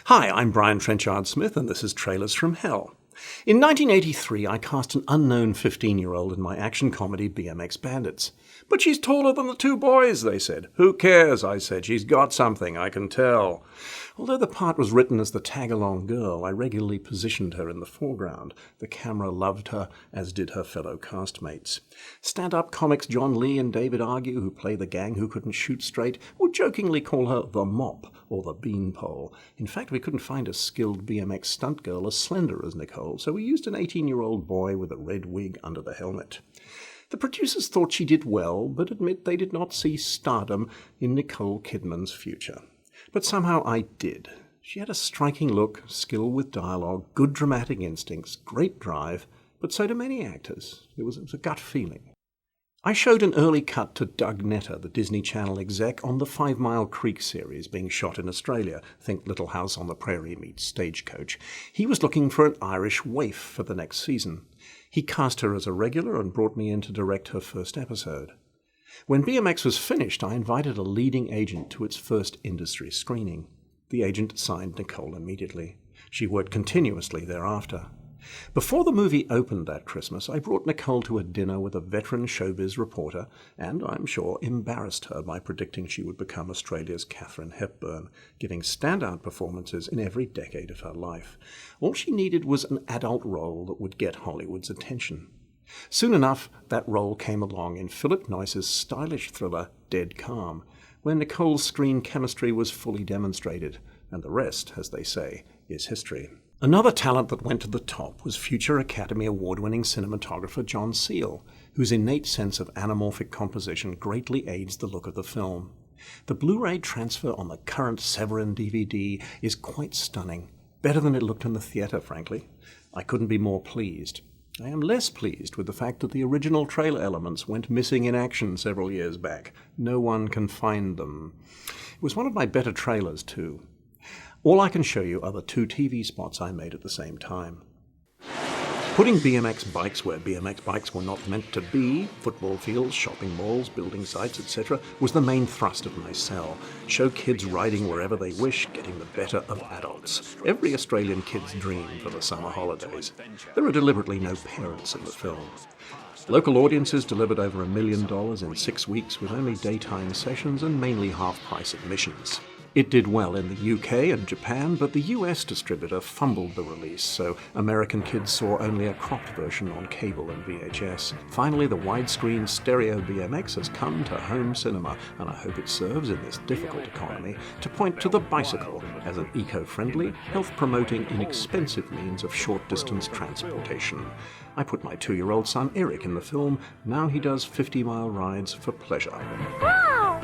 Hi, I'm Brian Trenchard-Smith, and this is Trailers from Hell. In 1983, I cast an unknown 15-year-old in my action comedy BMX Bandits. "But she's taller than the two boys," they said. "Who cares?" I said. "She's got something, I can tell." Although the part was written as the tag-along girl, I regularly positioned her in the foreground. The camera loved her, as did her fellow castmates. Stand-up comics John Lee and David Argue, who play the gang who couldn't shoot straight, would jokingly call her the mop or the beanpole. In fact, we couldn't find a skilled BMX stunt girl as slender as Nicole, so we used an 18-year-old boy with a red wig under the helmet. The producers thought she did well, but admit they did not see stardom in Nicole Kidman's future. But somehow I did. She had a striking look, skill with dialogue, good dramatic instincts, great drive, but so do many actors. It was a gut feeling. I showed an early cut to Doug Netter, the Disney Channel exec, on the 5 Mile Creek series being shot in Australia. Think Little House on the Prairie meets Stagecoach. He was looking for an Irish waif for the next season. He cast her as a regular and brought me in to direct her first episode. When BMX was finished, I invited a leading agent to its first industry screening. The agent signed Nicole immediately. She worked continuously thereafter. Before the movie opened that Christmas, I brought Nicole to a dinner with a veteran showbiz reporter and, I'm sure, embarrassed her by predicting she would become Australia's Katharine Hepburn, giving standout performances in every decade of her life. All she needed was an adult role that would get Hollywood's attention. Soon enough, that role came along in Philip Noyce's stylish thriller Dead Calm, where Nicole's screen chemistry was fully demonstrated, and the rest, as they say, is history. Another talent that went to the top was future Academy Award-winning cinematographer John Seale, whose innate sense of anamorphic composition greatly aids the look of the film. The Blu-ray transfer on the current Severin DVD is quite stunning, better than it looked in the theatre, frankly. I couldn't be more pleased. I am less pleased with the fact that the original trailer elements went missing in action several years back. No one can find them. It was one of my better trailers, too. All I can show you are the 2 TV spots I made at the same time. Putting BMX bikes where BMX bikes were not meant to be, football fields, shopping malls, building sites, etc., was the main thrust of my cell. Show kids riding wherever they wish, getting the better of adults. Every Australian kid's dream for the summer holidays. There are deliberately no parents in the film. Local audiences delivered over $1 million in 6 weeks with only daytime sessions and mainly half-price admissions. It did well in the UK and Japan, but the US distributor fumbled the release, so American kids saw only a cropped version on cable and VHS. Finally, the widescreen stereo BMX has come to home cinema, and I hope it serves in this difficult economy to point to the bicycle as an eco-friendly, health-promoting, inexpensive means of short-distance transportation. I put my 2-year-old son Eric in the film. Now he does 50-mile rides for pleasure. Wow!